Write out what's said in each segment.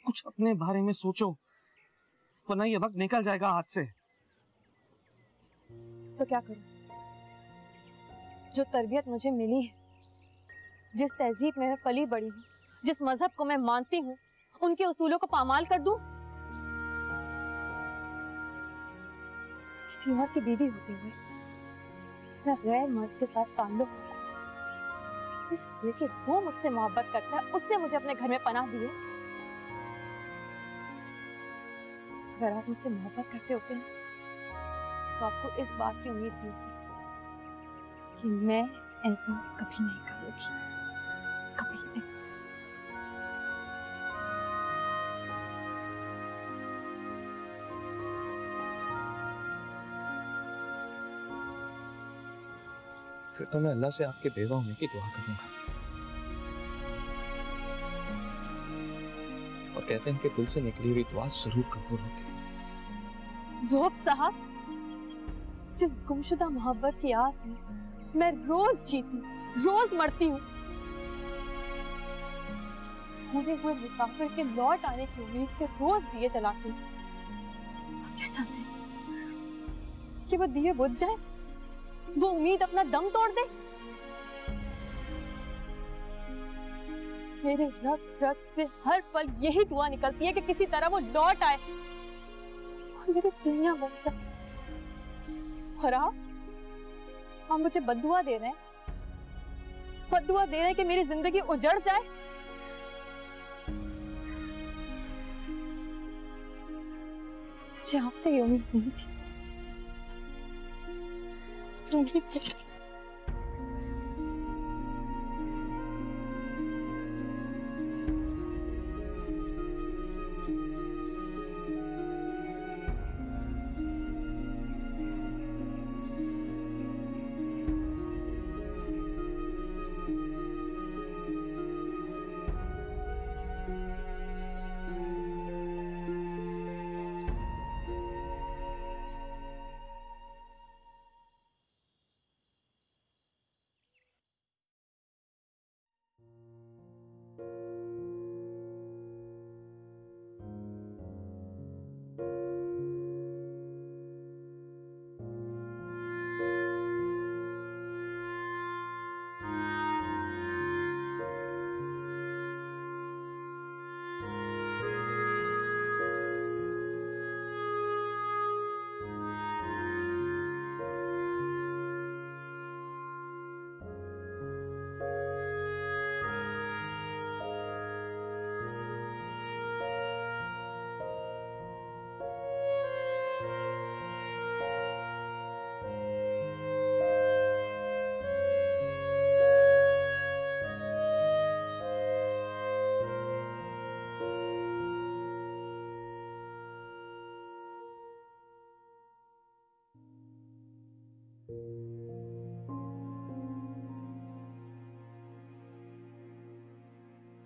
कुछ अपने बारे में सोचो, वरना ये वक्त निकल जाएगा हाथ से। तो क्या करूं? जो तरबियत मुझे मिली है, जिस तहजीब में मैं पली बड़ी हूँ, जिस मजहब को मैं मानती हूँ, उनके उसूलों को पामाल कर दूं? किसी और की बीवी होते हुए मैं गैर मर्द के साथ ताल्लुक इसलिए कि वो मुझसे मोहब्बत करता है, उसने मुझे अपने घर में पनाह दी है। अगर आप मुझसे मोहब्बत करते होते हैं तो आपको इस बात की उम्मीद भी होती कि मैं ऐसा कभी नहीं करूंगी, कभी नहीं। फिर तो मैं अल्लाह से आपके बेवा होने की दुआ करूंगा। और कहते हैं कि दिल से निकली हुई दुआ जरूर कबूल होती है। ज़ोब साहब, जिस गुमशुदा मोहब्बत की आस में मैं रोज जीती, रोज मरती हूँ, भूले हुए मुसाफिर के लौट आने की उम्मीद के रोज दिए जलाती हूँ। आप क्या चाहते हैं कि वो दिए बुझ जाए, वो उम्मीद अपना दम तोड़ दे? मेरे रग रग से हर पल यही दुआ निकलती है कि किसी तरह वो लौट आए और मेरी दुनिया बन जाए। और आप मुझे बद्दुआ दे रहे हैं, बद्दुआ दे रहे हैं कि मेरी जिंदगी उजड़ जाए। मुझे आपसे ये उम्मीद नहीं थी, उम्मीद नहीं थी।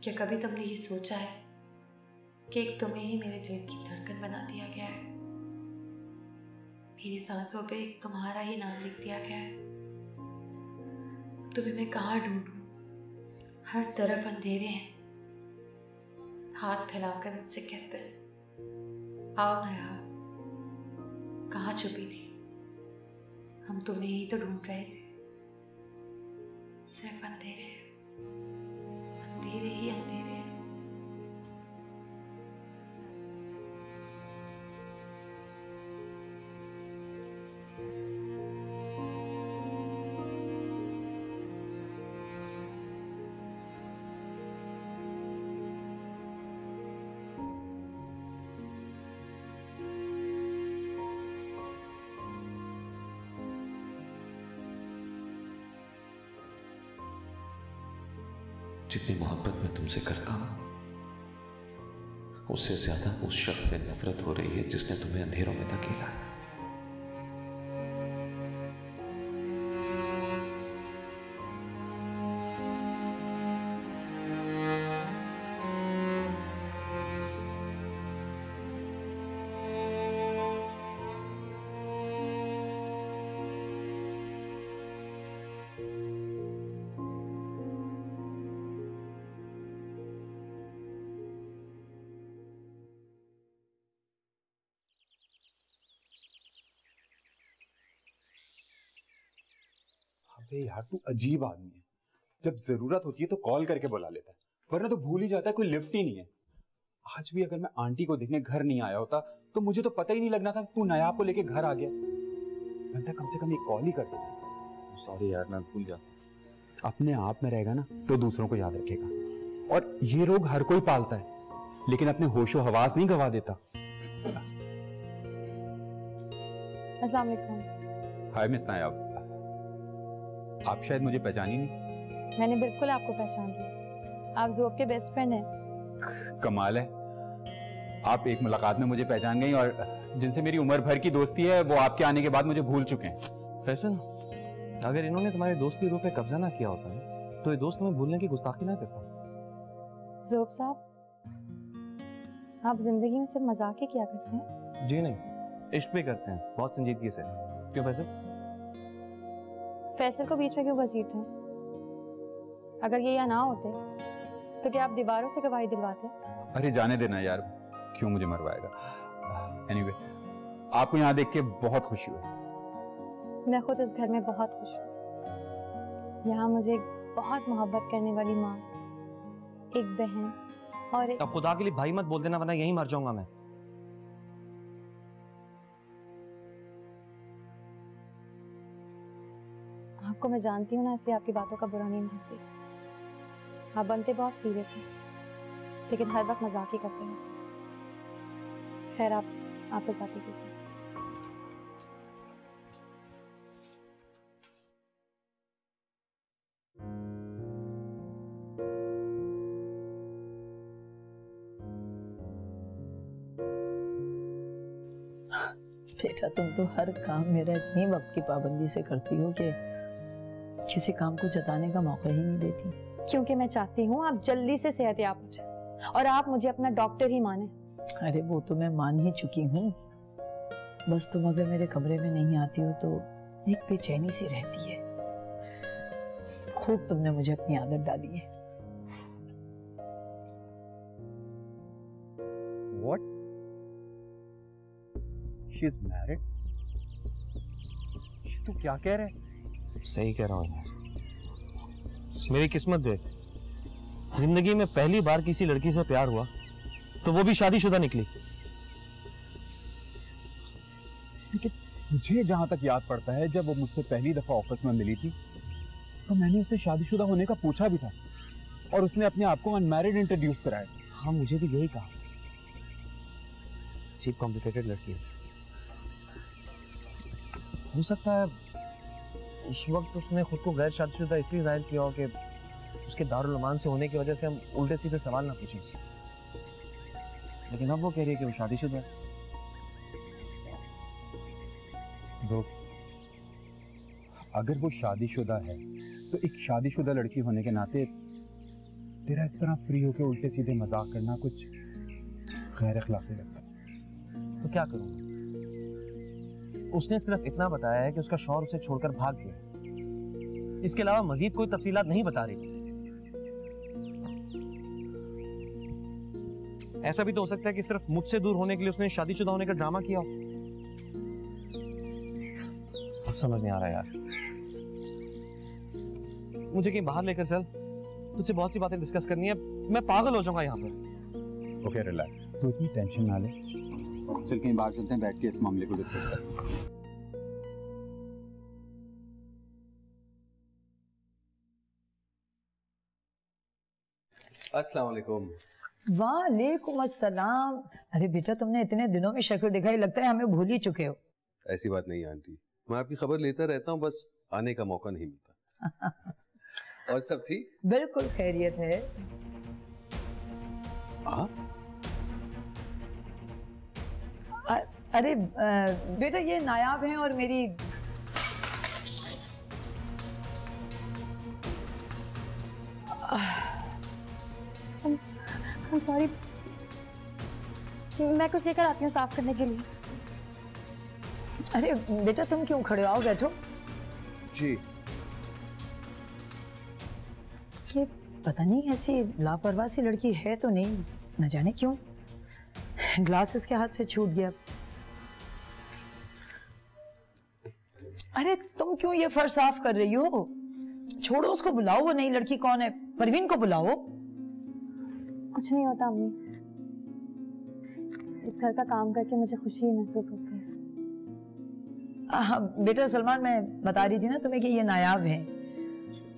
क्या कभी तुमने ये सोचा है कि एक तुम्हें ही मेरे दिल की धड़कन बना दिया गया है, मेरी सांसों पे एक तुम्हारा ही नाम लिख दिया गया है? तुम्हें मैं कहाँ ढूंढूं? हर तरफ अंधेरे हैं। हाथ फैलाकर मुझसे कहते हैं आओ ना यार, कहाँ छुपी थी? हम तुम्हें ही तो ढूंढ रहे थे। सिर्फ अंधेरे, अंधेरे ही अंधेरे हैं। जितनी मोहब्बत मैं तुमसे करता हूं, उससे ज्यादा उस शख्स से नफरत हो रही है जिसने तुम्हें अंधेरों में धकेला है। अरे यार तू अजीब आदमी है, जब जरूरत होती है तो कॉल करके बुला लेता है, वरना तो भूल ही जाता है, कोई लिफ्ट ही नहीं है। आज भी अगर मैं आंटी को देखने घर नहीं आया होता तो मुझे तो पता ही नहीं लगना था तू नायाब को लेके घर आ गया। बनता कम से कम एक कॉल ही कर देता। सॉरी यार, मैं भूल जाता। अपने आप में रहेगा ना तो दूसरों को याद रखेगा, और ये रोग हर कोई पालता है, लेकिन अपने होशो हवास नहीं गवा देता। अस्सलाम वालेकुम। हाय मिस नायाब, आप शायद मुझे पहचानी नहीं। मैंने बिल्कुल आपको पहचान लिया, आप ज़ोब के बेस्ट फ्रेंड हैं। कमाल है, आप एक मुलाकात में मुझे पहचान गई, और जिनसे मेरी उम्र भर की दोस्ती है वो आपके आने के बाद मुझे भूल चुके हैं। फैसल, अगर इन्होंने तुम्हारे दोस्त की रूह पे कब्जा ना किया होता ना, तो ये दोस्त तुम्हें भूलने की गुस्ताखी ना करता। ज़ोब साहब, आप जिंदगी में सिर्फ मजाक ही किया करते हैं? जी नहीं, इश्क भी करते हैं, बहुत संजीदगी से। क्यों फैसल? फैसल को बीच में क्यों घसीट रहे हैं? अगर ये यहाँ ना होते तो क्या आप दीवारों से गवाही दिलवाते? अरे जाने देना यार, क्यों मुझे मरवाएगा। एनीवे, आपको यहाँ देख के बहुत खुशी हुई। मैं खुद इस घर में बहुत खुश हूँ। यहाँ मुझे एक बहुत मोहब्बत करने वाली माँ, एक बहन और एक... अब खुदा के लिए भाई मत बोल देना, वरना यहीं मर जाऊंगा मैं। आपको मैं जानती हूँ ना, इसलिए आपकी बातों का बुरा नहीं मानती। आप बनते बहुत सीरियस हैं, लेकिन हर वक्त मजाक ही करते हैं। खैर, आप लोग बातें कीजिए। बेटा, तुम तो हर काम मेरा इतनी वक्त की पाबंदी से करती हो कि किसी काम को जताने का मौका ही नहीं देती। क्योंकि मैं चाहती हूँ आप जल्दी से सेहतयाब हो जाए और आप मुझे अपना डॉक्टर ही माने। अरे वो तो मैं मान ही चुकी हूँ, बस तुम अगर मेरे कमरे में नहीं आती हो तो एक बेचैनी सी रहती है। खूब तुमने मुझे अपनी आदत डाली है। What? She's married? तू क्या कह रहा है? सही कह रहा हूँ यार। मेरी किस्मत देख, जिंदगी में पहली बार किसी लड़की से प्यार हुआ तो वो भी शादीशुदा निकली। लेकिन मुझे जहां तक याद पड़ता है, जब वो मुझसे पहली दफा ऑफिस में मिली थी तो मैंने उससे शादीशुदा होने का पूछा भी था, और उसने अपने आप को अनमैरिड इंट्रोड्यूस कराया। हाँ, मुझे भी यही कहा। अजीब कॉम्प्लिकेटेड लड़की है। हो सकता है उस वक्त उसने खुद को गैर शादीशुदा इसलिए जाहिर किया हो कि उसके दारुल अमान से होने की वजह से हम उल्टे सीधे सवाल ना पूछें उससे। लेकिन अब वो कह रही है कि वो शादीशुदा है। ज़ोब, अगर वो शादीशुदा है तो एक शादीशुदा लड़की होने के नाते तेरा इस तरह फ्री होकर उल्टे सीधे मजाक करना कुछ गैर अखलाकी लगता है। तो क्या करूं? उसने सिर्फ इतना बताया है कि उसका शौहर उसे छोड़कर भाग गया। इसके अलावा मजीद कोई तफसीलात नहीं बता रही। ऐसा भी तो हो सकता है कि सिर्फ मुझसे दूर होने के लिए उसने शादीशुदा होने का ड्रामा किया। अब समझ नहीं आ रहा यार। मुझे कहीं बाहर लेकर चल, तुझसे बहुत सी बातें डिस्कस करनी है। मैं पागल हो जाऊंगा यहाँ पर। ओके, रिलैक्स, तू इतनी टेंशन ना ले। चल कहीं बाहर चलते हैं, बैठ के इस मामले को डिस्कस करते हैं। अस्सलाम वालेकुम। वालेकुम अस्सलाम। अरे बेटा, तुमने इतने दिनों में शक्ल दिखाई, लगता है हमें भूल ही चुके हो। ऐसी बात नहीं आंटी, मैं आपकी खबर लेता रहता हूँ, बस आने का मौका नहीं मिलता। और सब ठीक? बिल्कुल खैरियत है। अरे बेटा, ये नायाब हैं और मेरी I'm sorry, मैं कुछ लेकर आती हूँ साफ करने के लिए। अरे बेटा, तुम क्यों खड़े हो? आओ बैठो। जी। ये पता नहीं ऐसी लापरवाह सी लड़की है तो नहीं, न जाने क्यों ग्लास इसके हाथ से छूट गया। अरे तुम क्यों ये फर्श साफ कर रही हो? छोड़ो उसको, बुलाओ। वो नई लड़की कौन है? परवीन को बुलाओ। कुछ नहीं होता अम्मी, इस घर का काम करके मुझे खुशी ही महसूस होती है। बेटा सलमान, मैं बता रही थी ना तुम्हें कि ये नायाब है।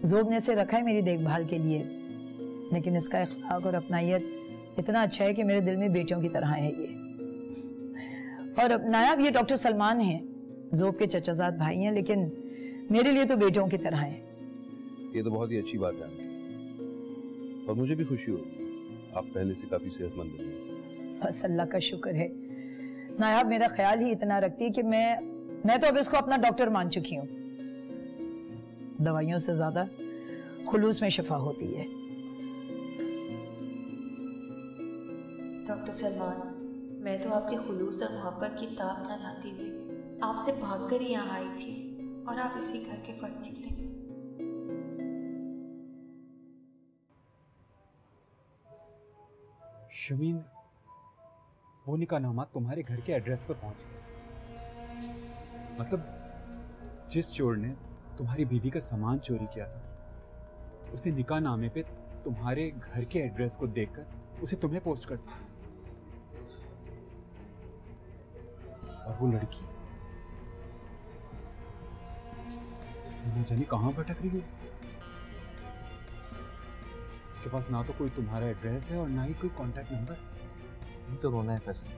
जोब ने से रखा है मेरी देखभाल के लिए, लेकिन इसका इखलाक और अपनायत इतना अच्छा है कि मेरे दिल में बेटियों की तरह है ये। और नायाब ये डॉक्टर सलमान हैं, जोब के चचाजाद भाई हैं, लेकिन मेरे लिए तो बेटियों की तरह है। ये तो बहुत ही अच्छी बात है आंटी, और मुझे भी खुशी होगी। आप पहले से काफी सेहतमंद हैं। बस अल्लाह का शुक्र है। नायाब मेरा ख्याल ही इतना रखती है कि मैं तो अब इसको अपना डॉक्टर मान चुकी हूँ। दवाइयों से ज्यादा खुलूस में शिफा होती है। डॉक्टर सलमान, मैं तो आपकी खुलूस और मोहब्बत की ताब न लाती हुई आपसे भागकर ही यहाँ आई थी, और आप इसी घर के फर्द निकले। शमीन, वो निकाहनामा तुम्हारे घर के एड्रेस पर पहुंच गया। मतलब जिस चोर ने तुम्हारी बीवी का सामान चोरी किया था, उसने निकाहनामे पे तुम्हारे घर के एड्रेस को देखकर उसे तुम्हें पोस्ट कर दिया। और वो लड़की न जाने कहां भटक रही है। उसके पास ना तो कोई तुम्हारा एड्रेस है और ना ही कोई कांटेक्ट नंबर। ये तो रोना है फैसल,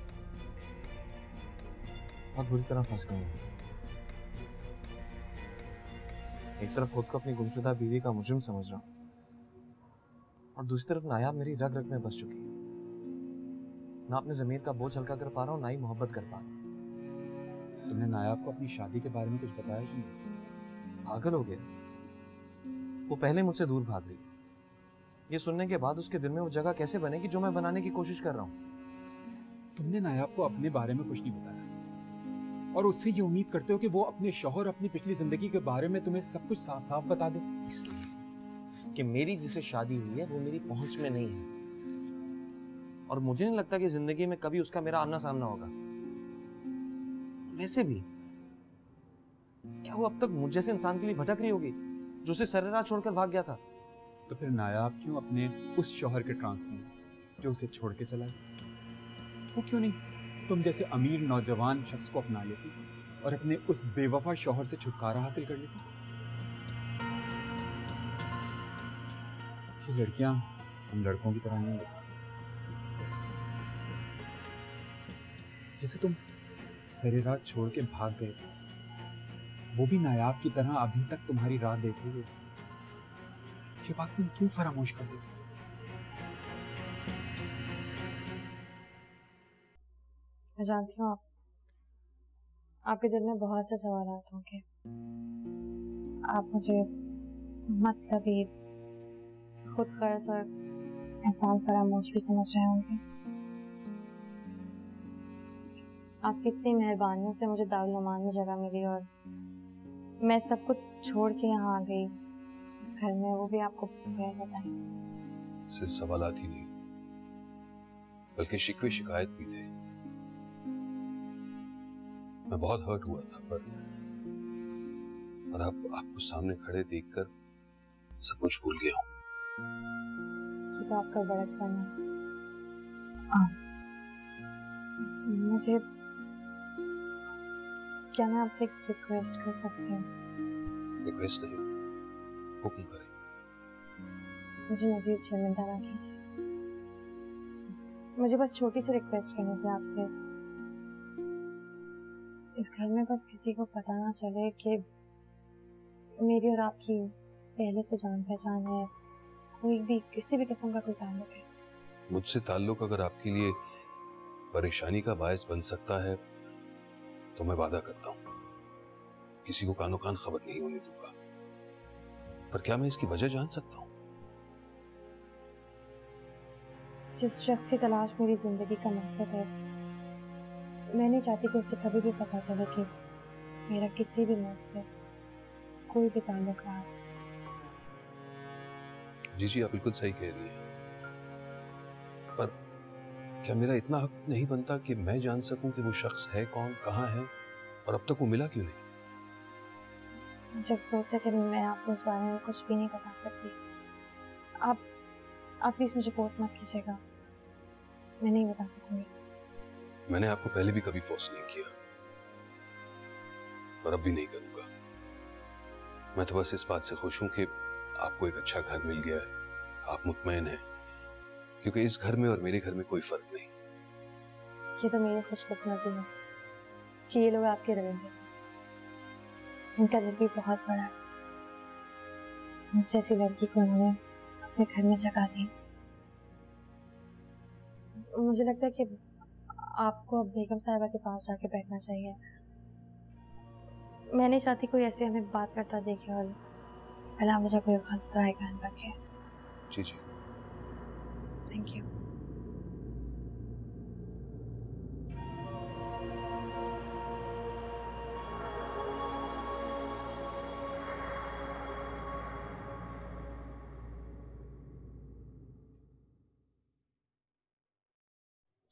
बहुत बुरी तरह फंस गई हूं। एक तरफ खुद को अपनी गुमशुदा बीवी का मुजरिम समझ रहा हूं, और दूसरी तरफ नायाब मेरी रग रग में बस चुकी है। ना अपने जमीर का बोझ हल्का कर पा रहा हूं, ना ही मोहब्बत कर पा रहा हूं। तुमने नायाब को अपनी शादी के बारे में कुछ बताया कि नहीं? पागल हो गया, वो पहले मुझसे दूर भाग रही। ये सुनने के बाद उसके दिल में वो जगह कैसे बनेगी जो मैं बनाने की कोशिश कर रहा हूं। तुमने नायाब को अपने बारे में कुछ नहीं बताया, और उससे ये उम्मीद करते हो कि वो अपने शौहर, अपनी पिछली जिंदगी के बारे में तुम्हें सब कुछ साफ साफ बता दे। इसलिए कि मेरी जिससे शादी हुई है वो मेरी पहुंच में नहीं है, और मुझे नहीं लगता कि जिंदगी में कभी उसका मेरा आमना सामना होगा। वैसे भी क्या वो अब तक मुझ जैसे इंसान के लिए भटक रही होगी जो उसे सरेराह छोड़कर भाग गया था? तो फिर नायाब क्यों अपने उस शौहर के ट्रांस में जो उसे छोड़ के चला गया? वो क्यों नहीं तुम जैसे अमीर नौजवान शख्स को अपना लेती और अपने उस बेवफा शौहर से छुटकारा हासिल कर लेती? ये लड़कियां हम लड़कों की तरह नहीं होती। जिसे तुम सरेराह छोड़ के भाग गए थे, वो भी नायाब की तरह अभी तक तुम्हारी राह देख रही है। ये बात तुम क्यों फरामोश कर देते? मैं जानती हूँ आपके दिल में बहुत से सवाल होंगे। आप मुझे मतलबी, खुद गर्ज और एहसान फरामोश भी समझ रहे होंगे। आपकी इतनी मेहरबानियों से मुझे दारुल अमान में जगह मिली, और मैं सब कुछ छोड़ के यहाँ आ गई इस घर में, वो भी आपको बगैर बताए। सिर्फ सवालात ही नहीं, बल्कि शिकवे शिकायत भी थे। मैं बहुत हर्ट हुआ था, पर अब आपको सामने खड़े देखकर सब कुछ भूल गया हूँ। ये तो आपका बड़कपन है। मुझे, क्या मैं आपसे एक रिक्वेस्ट कर सकती हूँ? रिक्वेस्ट नहीं, हुक्म करें। मुझे मजीद शर्मिंदा ना कीजिए। मुझे बस छोटी सी रिक्वेस्ट करनी थी आपसे। इस घर में बस किसी को पता ना चले कि मेरी और आपकी पहले से जान पहचान है, कोई भी किसी भी किस्म का कोई ताल्लुक है। मुझसे ताल्लुक अगर आपके लिए परेशानी का बायस बन सकता है तो मैं वादा करता हूं किसी को कानो कान खबर नहीं होने दूंगा। पर क्या मैं इसकी वजह जान सकता हूं? जिस शख्स की तलाश मेरी जिंदगी का मकसद है, मैं नहीं चाहती कि उसे कभी भी पता चले कि मेरा किसी भी मर्द से कोई भी ताल्लुक रहा। जी आप बिल्कुल सही कह रही हैं, पर क्या मेरा इतना हक नहीं बनता कि मैं जान सकूं कि वो शख्स है कौन, कहां है, और अब तक वो मिला क्यों नहीं? मुझे अफसोस है कि मैं आपको इस बारे में कुछ भी नहीं बता सकती। आप प्लीज मुझे फोर्स मत कीजिएगा, मैं नहीं बता सकूंगी। मैंने आपको पहले भी कभी फोर्स नहीं किया और अब भी नहीं करूंगा। मैं तो बस इस बात से खुश हूं कि आपको एक अच्छा घर मिल गया है, आप मुतमईन हैं, क्योंकि इस घर में और मेरे घर में कोई फर्क नहीं। ये तो मेरी खुशकिस्मती है कि ये लोग आपके रहेंगे। इनका दिल भी बहुत बड़ा है, मुझ जैसी लड़की को उन्होंने अपने घर में जगह दी। मुझे लगता है कि आपको अब बेगम साहिबा के पास जाके बैठना चाहिए। मैं नहीं चाहती कोई ऐसे हमें बात करता देखे और पहले मुझे कोई गलत राय कायम रखे। जी जी, थैंक यू।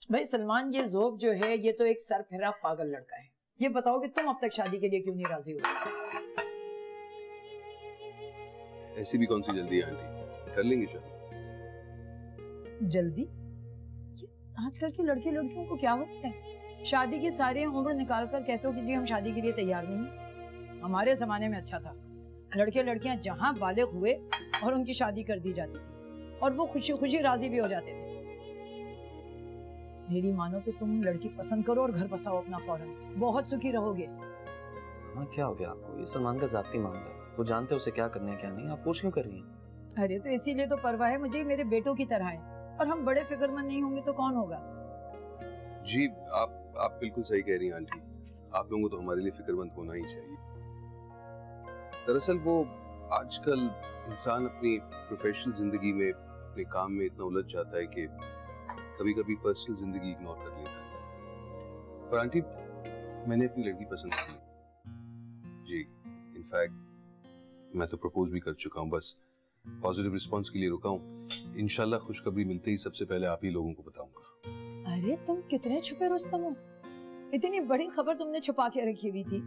भाई सलमान, ये ज़ोब जो है ये तो एक सरफिरा पागल लड़का है। ये बताओ कि तुम अब तक शादी के लिए क्यों नहीं राजी हो? ऐसी भी कौन सी जल्दी है आंटी, कर लेंगे शादी। जल्दी? ये आजकल के लड़के लड़कियों को क्या होता है? शादी की सारी उम्र निकाल कर कहते हो कि जी हम शादी के लिए तैयार नहीं। हमारे जमाने में अच्छा था, लड़के लड़कियां जहां बालिग हुए और उनकी शादी कर दी जाती थी और वो खुशी खुशी राजी भी हो जाते थे। मेरी मानो तो तुम लड़की पसंद करो और घर बसाओ अपना फौरन, बहुत सुखी रहोगे। हाँ क्या हो गया आपको? ये सलमान का जाती मामला है, वो जानते हैं उसे क्या करना है क्या नहीं। आप फोर्स क्यों कर रही हैं? अरे तो इसीलिए तो परवाह है मुझे, मेरे बेटों की तरह है, और हम बड़े फिक्रमंद नहीं होंगे तो कौन होगा? जी आप बिल्कुल सही कह रही हैं आंटी, आप लोगों को तो हमारे लिए फिक्रमंद होना ही चाहिए। दरअसल वो आजकल इंसान अपनी प्रोफेशनल जिंदगी में अपने काम में इतना उलझ जाता है कि कभी कभी पर्सनल जिंदगी इग्नोर कर लेता है। पर आंटी, मैंने अपनी लड़की पसंद की जी, इनफैक्ट मैं तो प्रपोज भी कर चुका हूँ, बस पॉजिटिव रिस्पांस के लिए रुका हूँ। इंशाल्लाह खुशखबरी मिलते ही सबसे पहले आप ही लोगों को बताऊंगा। अरे तुम कितने छुपे रुस्तम हो, इतनी बड़ी खबर तुमने छुपा के रखी हुई थी।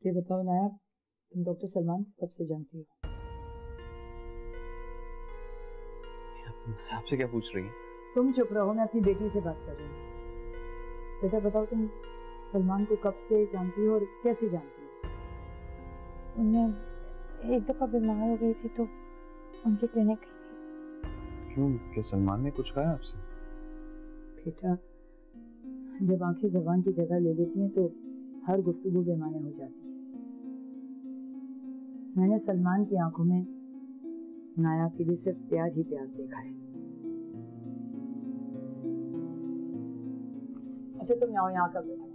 ये बताओ नायाब, तुम डॉक्टर सलमान को कब से जानती हो? आपसे क्या पूछ रही हैं? तुम चुप रहो, मैं अपनी बेटी से बात कर रही हूँ। बेटा बताओ, तुम सलमान को कब से जानती हो और कैसे जानती हो? मैं एक दफा बीमार हो गई थी तो उनके क्लिनिक गई थी। क्यों, क्या सलमान ने कुछ कहा आपसे? बेटा, जब आंखें जबान की जगह ले लेती हैं तो हर गुफ्तगू बेमाने हो जाती है। मैंने सलमान की आंखों में नायाब के लिए सिर्फ प्यार ही प्यार देखा है। अच्छा तुम यहाँ कर बैठो।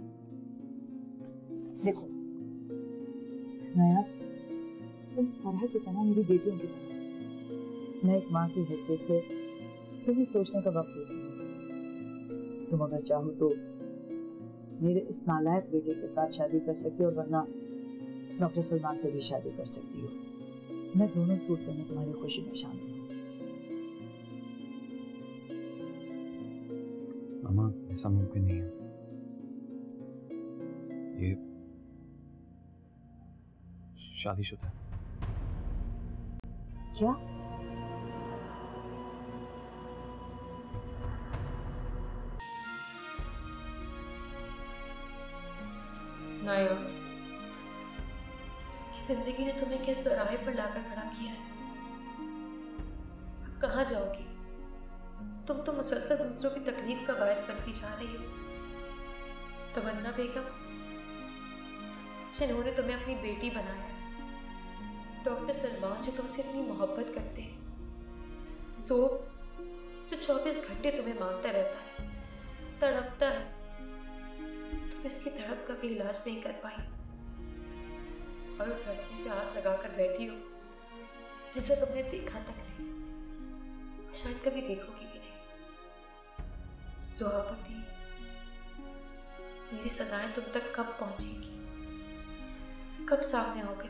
देखो नायाब, तुम फरहा की तरह मेरी बेटियों की तरह, मैं एक माँ की हैसियत से तुम्हें सोचने का वक्त देती हूँ। तुम अगर चाहो तो मेरे इस नालायक बेटे के साथ शादी कर सकती हो, और वरना डॉक्टर सलमान से भी शादी कर सकती हो। मैं दोनों सूरतों में तुम्हारी खुशी में शामिल हूँ। मामा, ऐसा मुमकिन नहीं है। ये शादीशुदा है। क्या? नायाब, जिंदगी ने तुम्हें किस दराहे पर लाकर खड़ा किया है। अब कहाँ जाओगी? तुम तो मुसलसल दूसरों की तकलीफ का बायस बनती जा रही हो। तमन्ना बेगम, जिन्होंने तुम्हें अपनी बेटी बनाया, डॉक्टर सलमान जो तुमसे इतनी मोहब्बत करते हैं, ज़ोब जो 24 घंटे तुम्हें मांगता रहता है, तड़पता है, तुम इसकी तड़प का भी इलाज नहीं कर पाई और उस हस्ती से आस लगाकर बैठी हो जिसे तुमने देखा तक नहीं, शायद कभी देखोगी भी नहीं। ज़ुहाबती, मेरी सदाएं तुम तक कब पहुंचेगी, कब सामने आओगे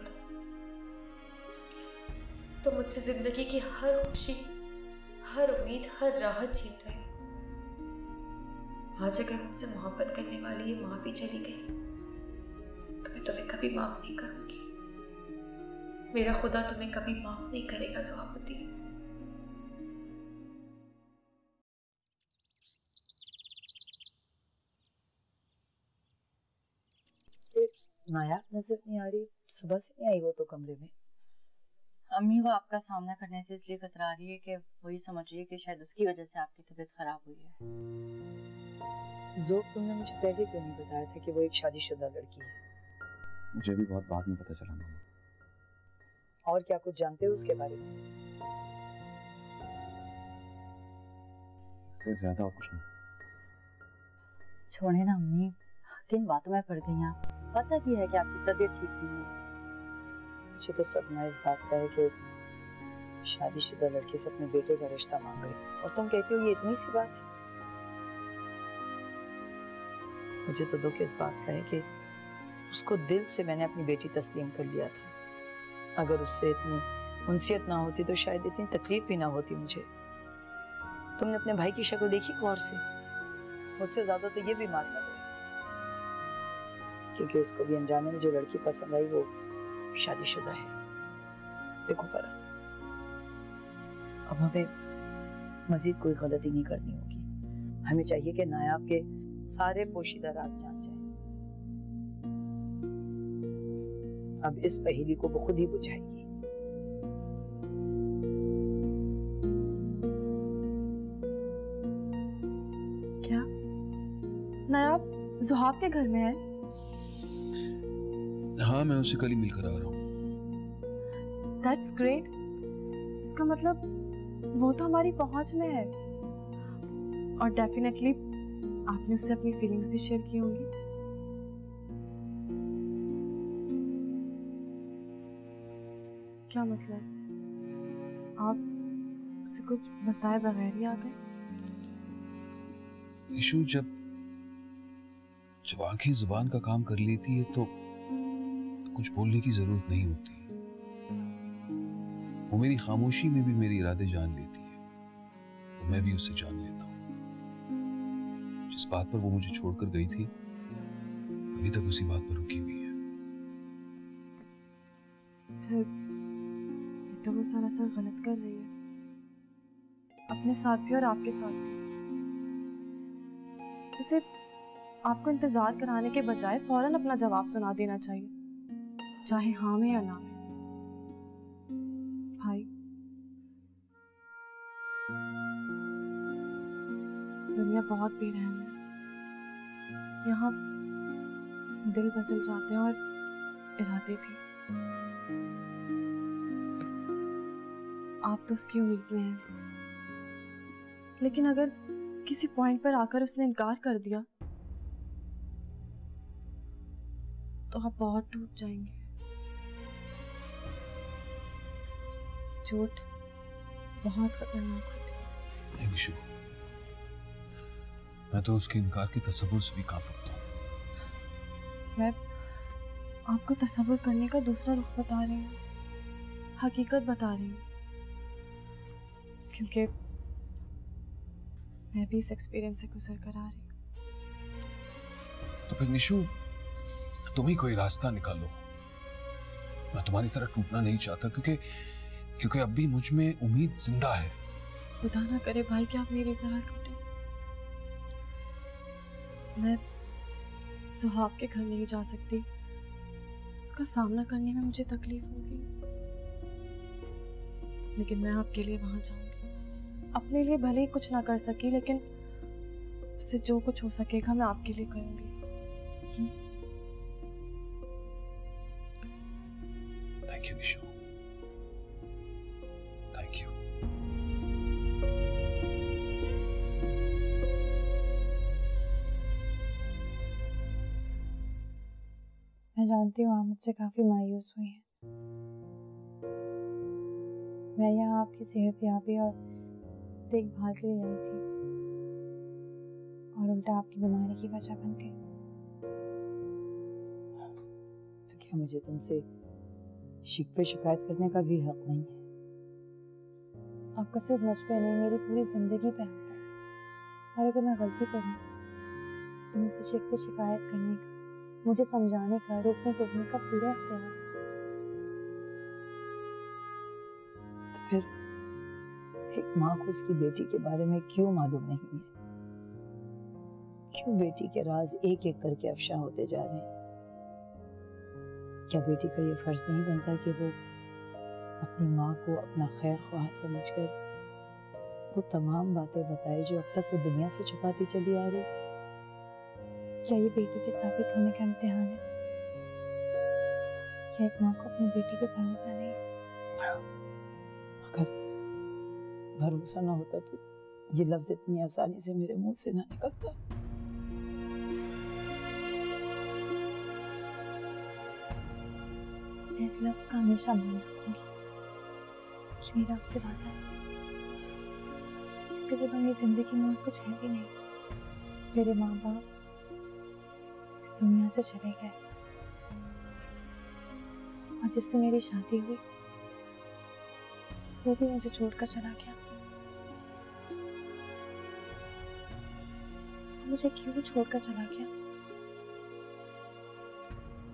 तुम मुझसे जिंदगी की हर खुशी, हर उम्मीद, हर राहत छीन रहे हो। आज अगर मुझसे मोहब्बत करने वाली ये माँ भी चली गई तो मैं तुम्हें कभी माफ नहीं करूंगी। मेरा खुदा तुम्हें कभी माफ नहीं करेगा ज़ुहाबती। नायाब नजर नहीं आ रही, सुबह से नहीं आई वो तो कमरे में। अम्मी वो आपका सामना करने से इसलिए कतरा रही है कि वो ये समझ रही है कि शायद उसकी वजह से आपकी तबीयत खराब हुई है। ज़ोब, तुमने मुझे पहले क्यों नहीं बताया था कि वो एक शादीशुदा लड़की है? मुझे भी बहुत बाद में पता चला मामा। और क्या कुछ जानते हो उसके बारे में? इससे ज्यादा और कुछ नहीं। छोड़े ना अम्मी, किन बातों में पड़ गई आप? पता भी है कि आपकी तबीयत ठीक नहीं है। मुझे तो सदमा इस बात का है कि शादीशुदा लड़की से अपने बेटे का रिश्ता मांग रही, और तुम कहते हो ये इतनी सी बात है। मुझे तो दुख इस बात का है कि उसको दिल से मैंने अपनी बेटी तस्लीम कर लिया था। अगर उससे इतनी उनसियत ना होती तो शायद इतनी तकलीफ भी ना होती मुझे। तुमने अपने भाई की शक्ल देखी गौर से? मुझसे ज्यादा तो ये भी मानना है, क्योंकि इसको भी अनजाने में जो लड़की पसंद आई वो शादीशुदा है। देखो फरह, अब हमें मजीद कोई गलती नहीं करनी होगी। हमें चाहिए कि नायाब के सारे पोशीदा राज जान जाए। अब इस पहेली को वो खुद ही बुझाएगी। क्या नायाब ज़ुहाब के घर में है? हाँ, मैं उसे कल ही मिलकर आ रहा हूँ। That's great. इसका मतलब वो तो हमारी पहुंच में है, और डेफिनेटली आपने उससे अपनी फीलिंग्स भी शेयर की होंगी। क्या मतलब, आप उसे कुछ बताए बगैर ही आ गए? इशू, जब आंखें जुबान का काम कर लेती है तो कुछ बोलने की जरूरत नहीं होती। वो मेरी खामोशी में भी मेरे इरादे जान लेती है, तो मैं भी उसे जान लेता हूँ। जिस बात पर वो मुझे छोड़कर गई थी, अभी तक उसी बात पर रुकी हुई है। फिर ये तो वो सरासर गलत कर रही है, अपने साथ भी और आपके साथ भी। उसे आपको इंतजार कराने के बजाय फौरन अपना जवाब सुना देना चाहिए, चाहे हाँ में या ना में। भाई, दुनिया बहुत बेरहम है। यहाँ दिल बदल जाते हैं और इरादे भी। आप तो उसकी उम्मीद में हैं, लेकिन अगर किसी पॉइंट पर आकर उसने इनकार कर दिया तो आप बहुत टूट जाएंगे। चोट बहुत खतरनाक होती है। नहीं निशु, मैं तो उसके इनकार के तस्वुर से भी कांप उठता हूँ। मैं आपको तस्वुर करने का दूसरा रुख बता रही हूँ, हकीकत बता रही हूँ, क्योंकि मैं भी इस एक्सपीरियंस से गुजर कर आ रही हूँ। तो फिर निशु, तुम ही कोई रास्ता निकालो। मैं तुम्हारी तरह टूटना नहीं चाहता, क्योंकि अब भी मुझ में उम्मीद जिंदा है। खुदा ना करे भाई कि आप मेरी तरह टूटे। मैं ज़ुहाब के घर नहीं जा सकती, उसका सामना करने में मुझे तकलीफ होगी, लेकिन मैं आपके लिए वहां जाऊंगी। अपने लिए भले ही कुछ ना कर सकी, लेकिन उससे जो कुछ हो सकेगा मैं आपके लिए करूंगी। Thank you Nishu, thank you. मैं जानती हूँ आप मुझसे काफी मायूस हुई हैं, मैं यहाँ आपकी सेहतयाबी और देखभाल के लिए आई थी और उल्टा आपकी बीमारी की वजह बन गई। तो क्या मुझे तुमसे शिकवे शिकायत करने का भी हक नहीं है? आपका सिर्फ मुझ पे नहीं, मेरी पूरी जिंदगी पे हक है। और अगर मैं गलती करूँ तो मुझसे शिकवे शिकायत करने का, मुझे समझाने का, रोकने टोकने का पूरा इख्तियार है। तो फिर एक माँ को उसकी बेटी के बारे में क्यों मालूम नहीं है? क्यों बेटी के राज एक एक करके अफशा होते जा रहे हैं? क्या बेटी का ये फर्ज नहीं बनता कि वो अपनी माँ को अपना खैर ख्वाह समझकर वो तमाम बातें बताए जो अब तक वो दुनिया से छुपाती चली आ रही? क्या ये बेटी के साबित होने का इम्तिहान है? क्या एक माँ को अपनी बेटी पे भरोसा नहीं है? अगर भरोसा ना होता तो ये लफ्ज इतनी आसानी से मेरे मुंह से ना निकलता। मैं इस लफ्ज का हमेशा मान रखूंगी कि मेरा आपसे वादा है। इसके सिवा मेरी जिंदगी में और कुछ है भी नहीं। मेरे माँ बाप इस दुनिया से चले गए और जिससे मेरी शादी हुई वो भी मुझे छोड़कर चला गया। मुझे क्यों छोड़कर चला गया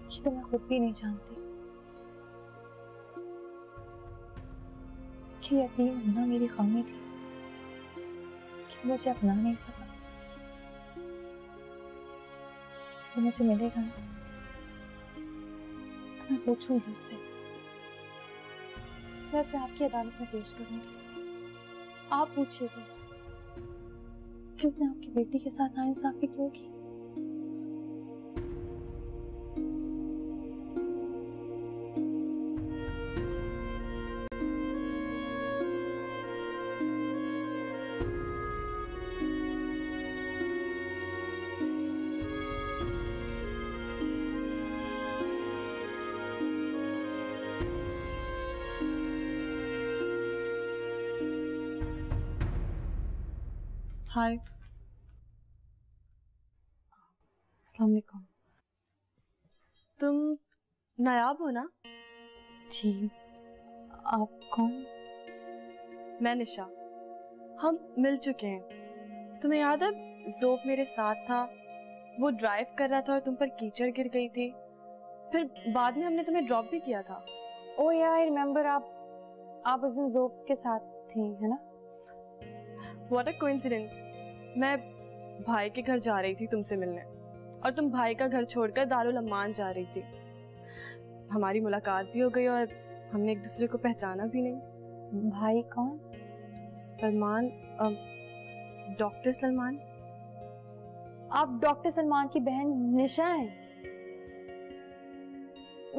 ये तो मैं खुद भी नहीं जानती। कि यतीम होना मेरी खामी थी कि मुझे अपना नहीं सका। जब मुझे मिलेगा ना तो मैं पूछूंगी उससे, मैं उसे आपकी अदालत में पेश करूंगी। आप पूछिएगा उससे कि उसने आपकी बेटी के साथ नाइंसाफी क्यों की। हाय। अस्सलाम वालेकुम। तुम नायाब हो ना? जी, आप कौन? मैं निशा। हम मिल चुके हैं। तुम्हें याद है ज़ोब मेरे साथ था, वो ड्राइव कर रहा था और तुम पर कीचड़ गिर गई थी। फिर बाद में हमने तुम्हें ड्रॉप भी किया था। ओह या आई रिमेम्बर, आप उस दिन ज़ोब के साथ थी, है ना? What a coincidence! मैं भाई के घर जा रही थी तुमसे मिलने और तुम भाई का घर छोड़कर दारुल अम्मान जा रही थी। हमारी मुलाकात भी हो गई और हमने एक दूसरे को पहचाना भी नहीं। भाई कौन? सलमान, डॉक्टर सलमान। आप डॉक्टर सलमान की बहन निशा हैं?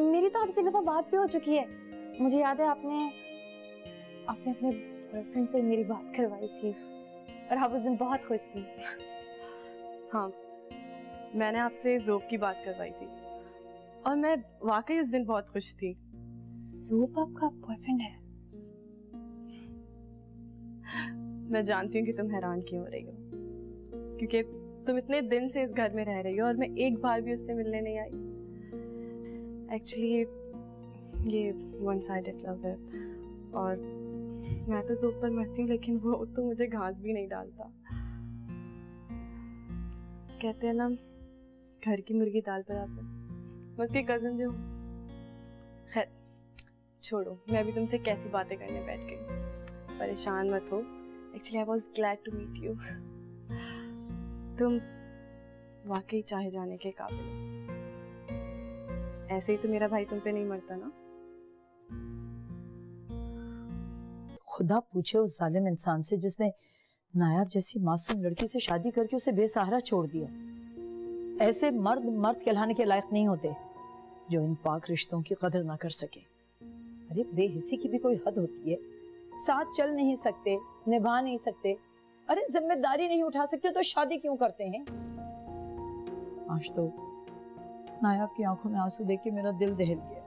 मेरी तो आपसे एक दफा बात भी हो चुकी है। मुझे याद है आपने अपने बॉयफ्रेंड से मेरी बात करवाई थी और आप उस दिन बहुत खुश थी। हाँ, मैंने आपसे ज़ोब की बात करवाई थी और मैं वाकई उस दिन बहुत खुश थी। ज़ोब आपका बॉयफ्रेंड है? मैं जानती हूँ कि तुम हैरान क्यों हो रही हो, क्योंकि तुम इतने दिन से इस घर में रह रही हो और मैं एक बार भी उससे मिलने नहीं आई। एक्चुअली ये वन साइडेड लव है और मैं तो ज़ोब पर मरती हूँ लेकिन वो तो मुझे घास भी नहीं डालता। कहते हैं ना, घर की मुर्गी दाल बराबर। मैं उसकी कज़न जो हूँ। खैर छोड़ो, मैं अभी तुमसे कैसी बातें करने बैठ गई। परेशान मत हो। Actually I was glad to meet you. तुम वाकई चाहे जाने के काबिल हो। ऐसे ही तो मेरा भाई तुम पे नहीं मरता ना। खुदा पूछे उस जालिम इंसान से जिसने नायाब जैसी मासूम लड़की से शादी करके उसे बेसहारा छोड़ दिया। ऐसे मर्द कहलाने के लायक नहीं होते जो इन पाक रिश्तों की कदर ना कर सके। अरे बेहिसी की भी कोई हद होती है। साथ चल नहीं सकते, निभा नहीं सकते, अरे जिम्मेदारी नहीं उठा सकते तो शादी क्यों करते हैं? आज तो नायाब की आंखों में आंसू देख के मेरा दिल दहल गया।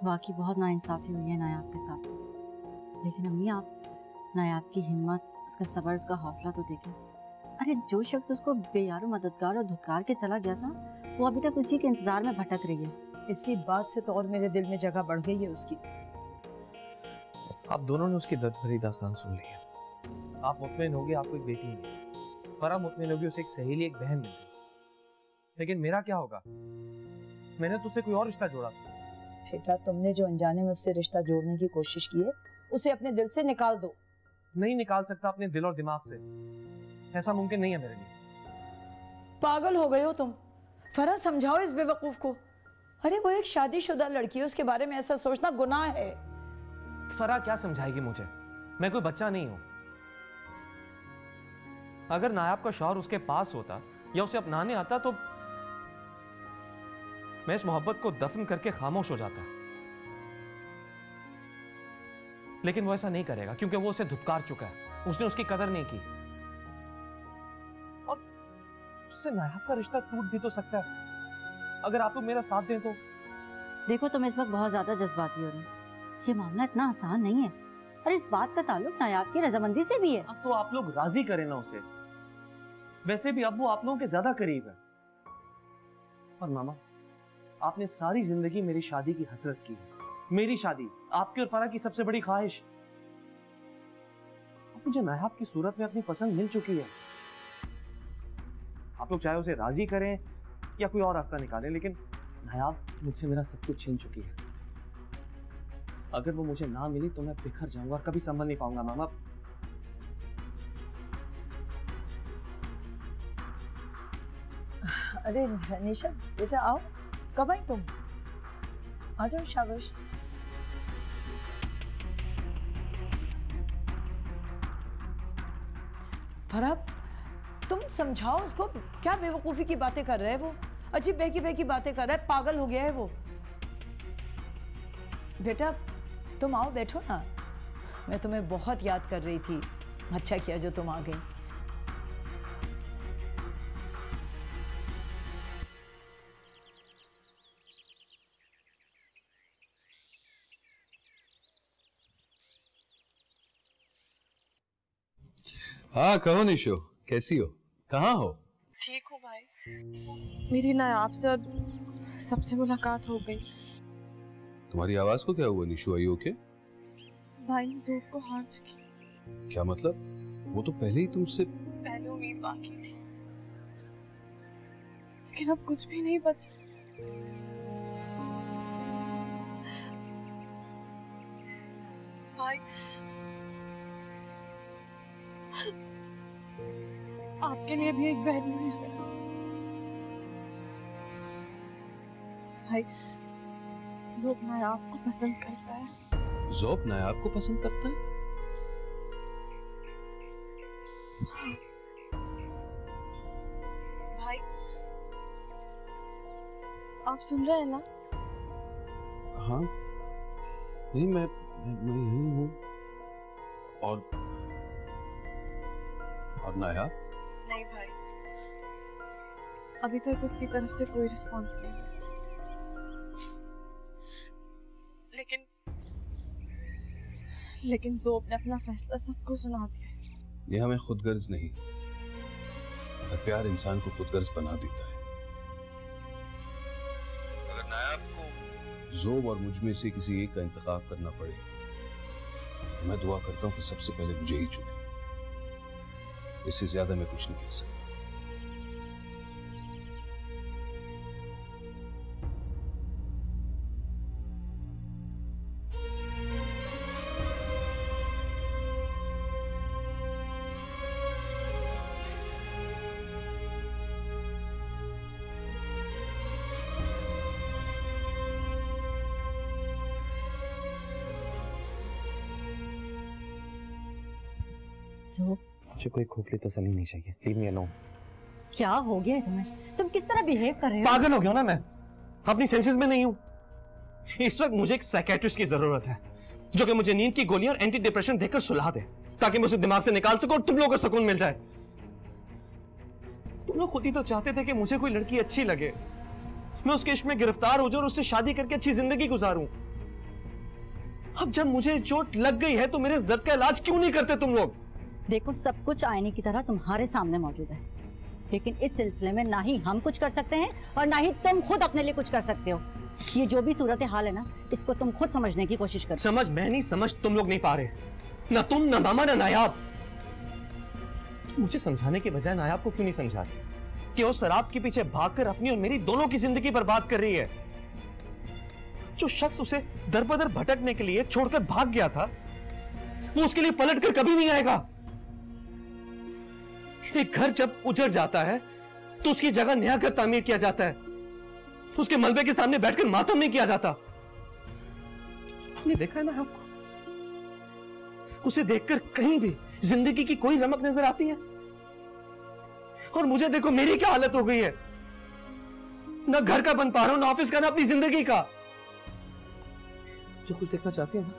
वाकई बहुत नाइंसाफी हुई है नायाब के साथ। लेकिन अम्मी आप नायाब की हिम्मत, उसका सब्र, उसका हौसला तो देखें। अरे जो शख्स उसको बेयारो मददगार और धुतकार के चला गया था, वो अभी तक उसी के इंतजार में भटक रही है। इसी बात से तो और मेरे दिल में जगह बढ़ गई है उसकी। आप दोनों ने उसकी दर्द भरी दास्तान सुन ली है। आप मुतमईन होगे आपको एक बेटी मिली, फरा मुतमईन होगी उसे एक सहेली, एक बहन मिल गई। लेकिन मेरा क्या होगा? मैंने तो उसे कोई और रिश्ता जोड़ा था। बेटा, तुमने जो अनजाने में उससे रिश्ता जोड़ने की कोशिश की है, उसे अपने दिल से निकाल दो। नहीं निकाल सकता अपने दिल और दिमाग से, ऐसा मुमकिन नहीं है मेरे लिए। पागल हो गए हो तुम। फरा, समझाओ इस बेवकूफ को। अरे वो एक शादीशुदा लड़की है, उसके बारे में ऐसा सोचना गुनाह है। फरा क्या समझाएगी मुझे? मैं कोई बच्चा नहीं हूं। अगर नायाब का शौहर उसके पास होता या उसे अपनाने आता तो मैं इस मोहब्बत को दफन करके खामोश हो जाता। लेकिन वो ऐसा नहीं करेगा क्योंकि वो उसे धुतकार चुका है, उसने उसकी कदर नहीं की। और उससे नायाब का रिश्ता टूट भी तो सकता है अगर आप लोग मेरा साथ दें तो। देखो, तुम इस वक्त बहुत ज्यादा जज्बाती हो रही हो। ये मामला इतना आसान नहीं है और इस बात का ताल्लुक नायाब की रजामंदी से भी है। अब तो आप लोग राजी करें ना उसे। वैसे भी अब वो आप लोगों के ज्यादा करीब है। और मामा, आपने सारी जिंदगी मेरी शादी की हसरत की है। मेरी शादी आपके और फरा की सबसे बड़ी ख्वाहिश। अब मुझे नायाब की सूरत में अपनी पसंद मिल चुकी है। आप लोग चाहे उसे राजी करें या कोई और रास्ता निकालें, लेकिन नायाब मुझसे मेरा सब कुछ छीन चुकी है। अगर वो मुझे ना मिली तो मैं बिखर जाऊंगा और कभी संभल नहीं पाऊंगा मामा। अरे निशा बेटा, आओ। कब आई तुम? आ जाओ, शाबाश। फरा, तुम समझाओ उसको। क्या बेवकूफी की बातें कर रहे हैं वो? अजीब बहकी बातें कर रहा है, पागल हो गया है वो। बेटा तुम आओ, बैठो ना। मैं तुम्हें बहुत याद कर रही थी। अच्छा किया जो तुम आ गई। हाँ, कहो निशो, कैसी हो? कहाँ हो? ठीक हूँ भाई। मेरी नायाब से और सबसे मुलाकात हो गई। तुम्हारी आवाज को क्या हुआ निशो? आई ओके? भाई मैं ज़ोब को हार चुकी। क्या मतलब? वो तो पहले ही तुमसे। पहले उम्मीद बाकी थी, लेकिन अब कुछ भी नहीं बचा। भाई आपके लिए भी एक बैड न्यूज़ है। भाई ज़ोब नायाब को पसंद करता है। ज़ोब नायाब को पसंद करता है? भाई आप सुन रहे हैं ना? हाँ, नहीं मैं यही हूँ। और नायाब? नहीं भाई, अभी तक उसकी तरफ से कोई रिस्पांस नहीं है। लेकिन ज़ोब ने अपना फैसला सबको सुना दिया है। यह हमें खुदगर्ज नहीं, पर प्यार इंसान को खुदगर्ज बना देता है। अगर नायाब को ज़ोब और मुझ में से किसी एक का इंतखाब करना पड़े तो मैं दुआ करता हूँ कि सबसे पहले मुझे ही चुने। इससे ज्यादा मैं कुछ नहीं कह सकता। मुझे कोई खोखली तसल्ली नहीं चाहिए। Leave me alone. क्या हो गया तुम्हें? तुम किस तरह बिहेव कर रहे हो? पागल हो गया ना मैं? अपनी सेंसेस में नहीं हूं। इस वक्त मुझे एक साइकियाट्रिस्ट की जरूरत है जो कि मुझे नींद की गोलियां और एंटी डिप्रेशन देकर सुला दे, ताकि मैं उसे दिमाग से निकाल सकूं और तुम लोगों को सुकून मिल जाए। तुम लोग खुद ही तो चाहते थे कि मुझे कोई लड़की अच्छी लगे, मैं उसके इश्क में गिरफ्तार हो जाऊं और उससे शादी करके अच्छी जिंदगी गुजारूं। अब जब मुझे चोट लग गई है तो मेरे इस दर्द का इलाज क्यों नहीं करते तुम लोग? देखो, सब कुछ आईने की तरह तुम्हारे सामने मौजूद है, लेकिन इस सिलसिले में ना ही हम कुछ कर सकते हैं और ना ही तुम खुद अपने लिए कुछ कर सकते हो। ये जो भी सूरत हाल है ना, इसको तुम खुद समझने की कोशिश करो। समझ मैं नहीं, समझ तुम लोग नहीं पा रहे। ना तुम, ना मामा, ना नायाब। मुझे समझाने के बजाय नायाब को क्यों नहीं समझा रहे कि वो शराब के पीछे भागकर अपनी और मेरी दोनों की जिंदगी बर्बाद कर रही है। जो शख्स उसे दर बदर भटकने के लिए छोड़कर भाग गया था, वो उसके लिए पलट कर कभी नहीं आएगा। एक घर जब उजड़ जाता है तो उसकी जगह नया घर तामीर किया जाता है, उसके मलबे के सामने बैठकर मातम नहीं किया जाता। तुमने देखा है ना आपको? उसे देखकर कहीं भी जिंदगी की कोई रमक नजर आती है? और मुझे देखो मेरी क्या हालत हो गई है। ना घर का बन पा रहा हूं, ना ऑफिस का, ना अपनी जिंदगी का। जो कुछ देखना चाहती है ना,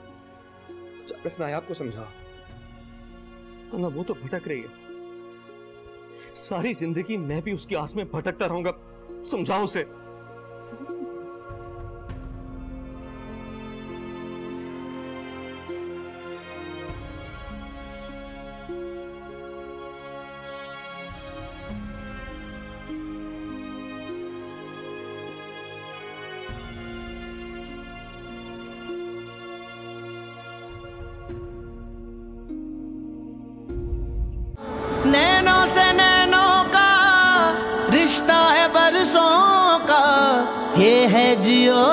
जब तक नायाब को समझा, तो ना वो तो भटक रही है। सारी जिंदगी मैं भी उसकी आस में भटकता रहूंगा। समझाओ उसे। नैनों से नैनों का रिश्ता है बरसों का, ये है जियो